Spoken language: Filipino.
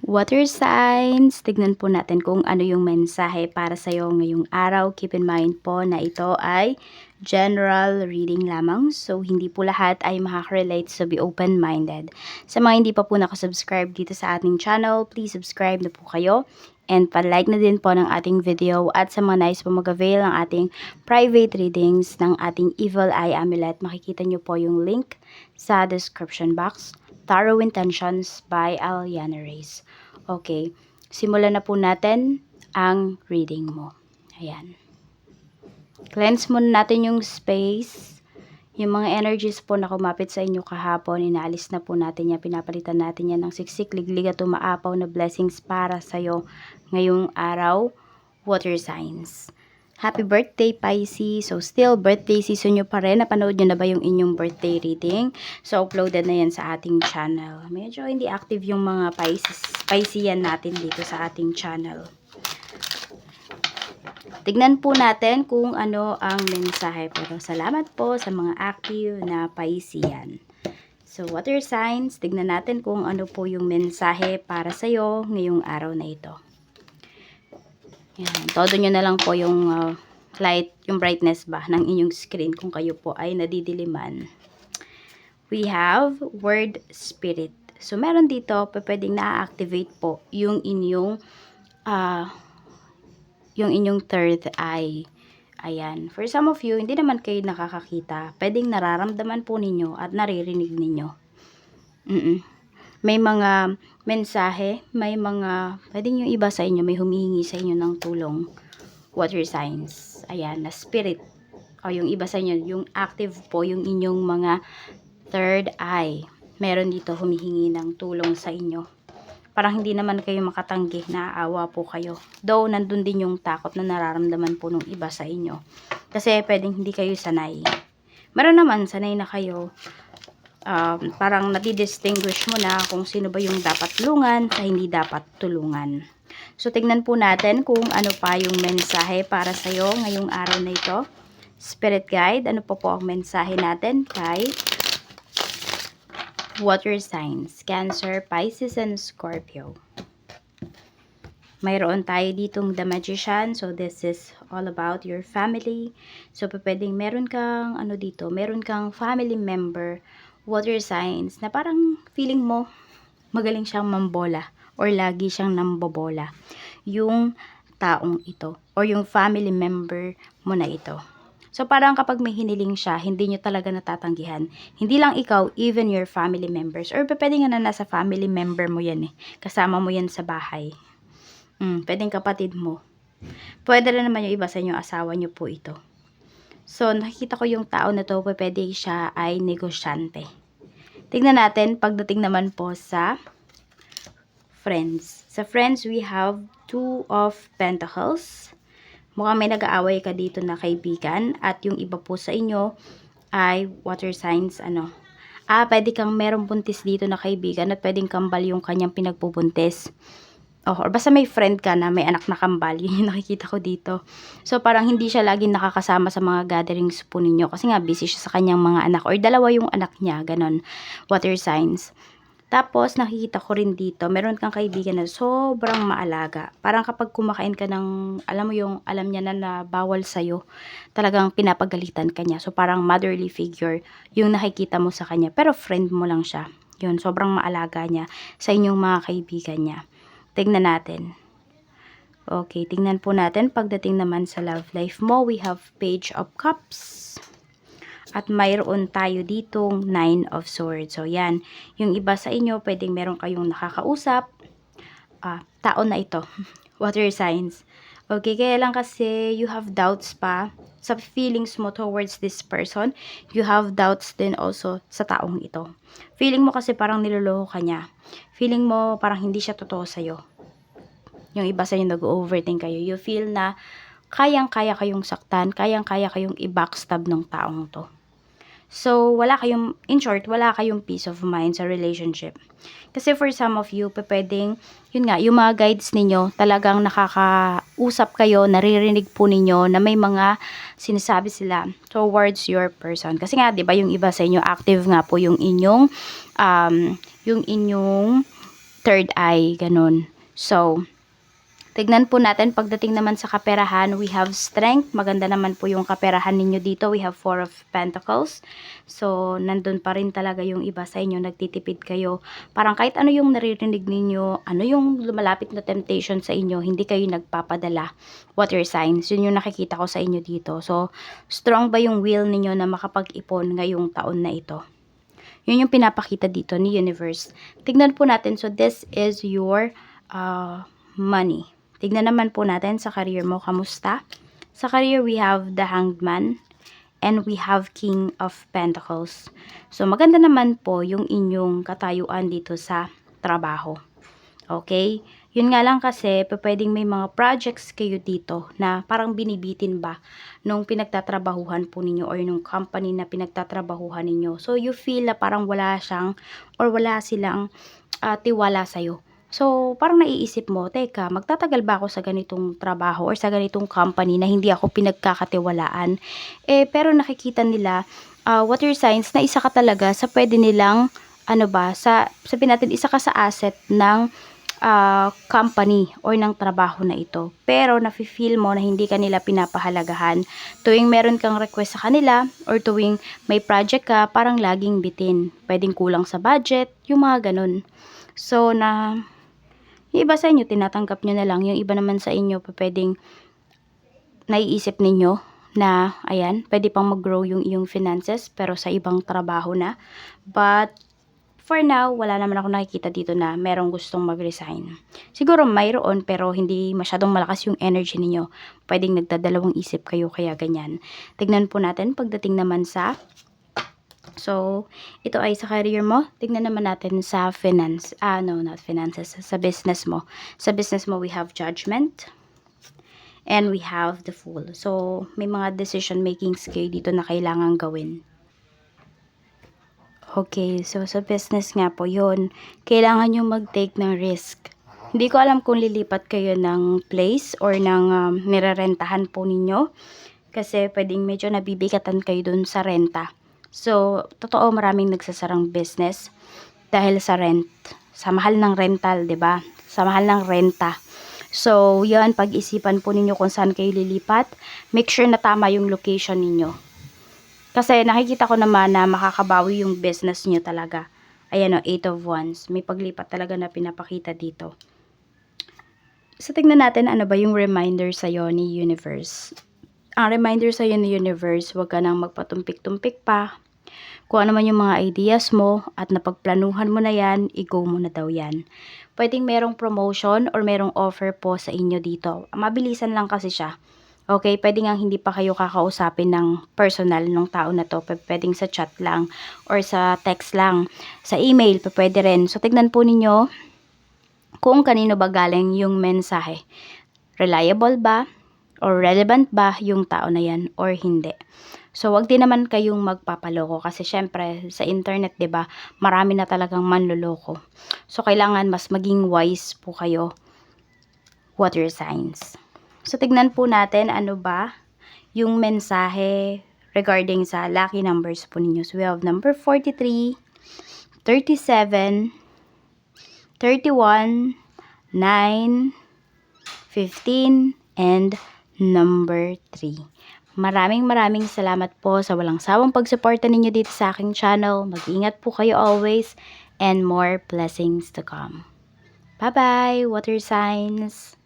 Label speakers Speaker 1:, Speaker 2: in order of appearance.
Speaker 1: Water signs, tignan po natin kung ano yung mensahe para sa'yo ngayong araw. Keep in mind po na ito ay general reading lamang. So, hindi po lahat ay makaka-relate, so be open-minded. Sa mga hindi pa po nakasubscribe dito sa ating channel, please subscribe na po kayo. And pa-like na din po ng ating video. At sa mga nais po mag-avail ng ating private readings ng ating Evil Eye Amulet, makikita nyo po yung link sa description box. Tarot Intentions by Aliana Reyes. Okay, simulan na po natin ang reading mo. Ayan. Cleanse muna natin yung space. Yung mga energies po na kumapit sa inyo kahapon, inaalis na po natin yan. Pinapalitan natin yan ng siksik, liglig at umaapaw na blessings para sa'yo ngayong araw, water signs. Happy birthday, Pisces. So, still, birthday season nyo pa rin. Napanood nyo na ba yung inyong birthday reading? So, uploaded na yan sa ating channel. Medyo hindi active yung mga Piscean natin dito sa ating channel. Tignan po natin kung ano ang mensahe. Pero salamat po sa mga active na Piscean. So, water signs, tignan natin kung ano po yung mensahe para sa'yo ngayong araw na ito. Yan, todo nyo na lang po yung light, yung brightness ba ng inyong screen kung kayo po ay nadidiliman. We have word spirit. So, meron dito, pwedeng na-activate po yung inyong third eye. Ayan. For some of you, hindi naman kayo nakakakita. Pwedeng nararamdaman po ninyo at naririnig ninyo. May mga mensahe, may mga, pwedeng yung iba sa inyo, may humihingi sa inyo ng tulong. Water signs. Ayan, na spirit. O yung iba sa inyo, yung active po, yung inyong mga third eye. Meron dito humihingi ng tulong sa inyo. Parang hindi naman kayo makatanggi, naaawa po kayo. Though, nandun din yung takot na nararamdaman po ng iba sa inyo. Kasi pwedeng hindi kayo sanay. Meron naman, sanay na kayo. Parang nadi-distinguish mo na kung sino ba yung dapat tulungan sa hindi dapat tulungan. So, tignan po natin kung ano pa yung mensahe para sa'yo ngayong araw na ito. Spirit guide, ano po ang mensahe natin kay water signs, Cancer, Pisces, and Scorpio. Mayroon tayo ditong The Magician. So, this is all about your family. So, pwedeng meron kang, meron kang family member, water signs, na parang feeling mo, magaling siyang mambola, or lagi siyang nambobola. Yung taong ito, or yung family member mo na ito. So, parang kapag may hiniling siya, hindi nyo talaga natatanggihan. Hindi lang ikaw, even your family members. Or pwede nga na nasa family member mo yan eh. Kasama mo yan sa bahay. Pwedeng kapatid mo. Pwede rin naman yung iba sa inyo, asawa nyo po ito. So, nakikita ko yung tao na to, pwede siya ay negosyante. Tignan natin, pagdating naman po sa friends. Sa friends, we have Two of Pentacles. Mukhang may nag-aaway ka dito na kaibigan. At yung iba po sa inyo ay water signs, pwede kang merong buntis dito na kaibigan at pwedeng kambal yung kanyang pinagpubuntis. Or basta may friend ka na may anak na kambal, yun yung nakikita ko dito. So, parang hindi siya laging nakakasama sa mga gatherings po ninyo kasi nga busy siya sa kanyang mga anak or dalawa yung anak niya, ganon, water signs. Tapos, nakikita ko rin dito, meron kang kaibigan na sobrang maalaga. Parang kapag kumakain ka ng, alam niya na bawal sa'yo, talagang pinapagalitan ka niya. So, parang motherly figure yung nakikita mo sa kanya. Pero friend mo lang siya. Yun, sobrang maalaga niya sa inyong mga kaibigan niya. Tingnan natin. Okay, tingnan po natin. Pagdating naman sa love life mo, we have Page of Cups. At mayroon tayo ditong Nine of Swords. So, yan. Yung iba sa inyo, pwedeng meron kayong nakakausap. Tao na ito. Water signs. Okay, kaya lang kasi you have doubts pa sa feelings mo towards this person. You have doubts din also sa taong ito. Feeling mo kasi parang niloloko ka niya. Feeling mo parang hindi siya totoo sa'yo. Yung iba sa inyo nag-overthink kayo. You feel na kayang-kaya kayong saktan, kayang-kaya kayong i-backstab ng taong to. So, in short, wala kayong peace of mind sa relationship. Kasi for some of you, pwedeng, yun nga, yung mga guides ninyo, talagang nakakausap kayo, naririnig po ninyo na may mga sinasabi sila towards your person. Kasi nga, di ba, yung iba sa inyo, active nga po yung inyong third eye, ganun. So, tignan po natin, pagdating naman sa kaperahan, we have strength. Maganda naman po yung kaperahan ninyo dito. We have 4 of Pentacles. So, nandun pa rin talaga yung iba sa inyo. Nagtitipid kayo. Parang kahit ano yung naririnig ninyo, ano yung lumalapit na temptation sa inyo, hindi kayo nagpapadala. Water signs. Yun yung nakikita ko sa inyo dito. So, strong ba yung will ninyo na makapag-ipon ngayong taon na ito? Yun yung pinapakita dito ni Universe. Tignan po natin. So, this is your money. Tignan naman po natin sa career mo, kamusta? Sa career, we have the Hanged Man and we have King of Pentacles. So, maganda naman po yung inyong katayuan dito sa trabaho. Okay? Yun nga lang kasi, pwedeng may mga projects kayo dito na parang binibitin ba nung pinagtatrabahuhan po ninyo or nung company na pinagtatrabahuhan ninyo. So, you feel na parang wala siyang or wala silang tiwala sa'yo. So, parang naiisip mo, teka, magtatagal ba ako sa ganitong trabaho or sa ganitong company na hindi ako pinagkakatiwalaan? Pero nakikita nila, water signs, na isa ka talaga sa pwede nilang, sabihin natin, isa ka sa asset ng company or ng trabaho na ito. Pero, nafe-feel mo na hindi ka nila pinapahalagahan. Tuwing meron kang request sa kanila or tuwing may project ka, parang laging bitin. Pwedeng kulang sa budget, yung mga ganun. So, yung iba sa inyo, tinatanggap nyo na lang. Yung iba naman sa inyo, pwedeng naiisip ninyo na, ayan, pwede pang mag-grow yung iyong finances, pero sa ibang trabaho na. But, for now, wala naman ako nakikita dito na merong gustong mag-resign. Siguro mayroon, pero hindi masyadong malakas yung energy ninyo. Pwedeng nagdadalawang isip kayo, kaya ganyan. Tignan po natin, pagdating naman sa so, ito ay sa career mo. Tignan naman natin sa finance. No, not finances. Sa business mo. Sa business mo, we have judgment. And we have the fool. So, may mga decision makings kayo dito na kailangan gawin. Okay, so sa business nga po yun. Kailangan nyo mag-take ng risk. Hindi ko alam kung lilipat kayo ng place or ng nirerentahan po ninyo. Kasi pwedeng medyo nabibigatan kayo dun sa renta. So, totoo maraming nagsasarang business dahil sa rent. Sa mahal ng rental, 'di ba? Sa mahal ng renta. So, 'yan, pag-isipan po ninyo kung saan kayo lilipat. Make sure na tama yung location ninyo. Kasi nakikita ko naman na makakabawi yung business niyo talaga. Ayan o, 8 of Wands. May paglipat talaga na pinapakita dito. So, tingnan natin ano ba yung reminder sa'yo ni Universe. Ang reminder sa'yo ni Universe, huwag ka nang magpatumpik-tumpik pa. Kung ano man yung mga ideas mo at napagplanuhan mo na yan, i-go mo na daw yan. Pwedeng merong promotion or merong offer po sa inyo dito. Mabilisan lang kasi siya. Okay, pwede nga hindi pa kayo kakausapin ng personal ng tao na to. Pwedeng sa chat lang or sa text lang. Sa email, pwede rin. So, tignan po ninyo kung kanino ba galing yung mensahe. Reliable ba? Or relevant ba yung tao na yan or hindi. So, wag din naman kayong magpapaloko kasi syempre sa internet, 'di ba? Marami na talagang manloloko. So, kailangan mas maging wise po kayo, water signs. So, tignan po natin ano ba yung mensahe regarding sa lucky numbers po ninyo. So, we have number 43, 37, 31, 9, 15, and number 3. Maraming salamat po sa walang sawang pagsuporta ninyo dito sa aking channel. Mag-ingat po kayo always and more blessings to come. Bye-bye, water signs!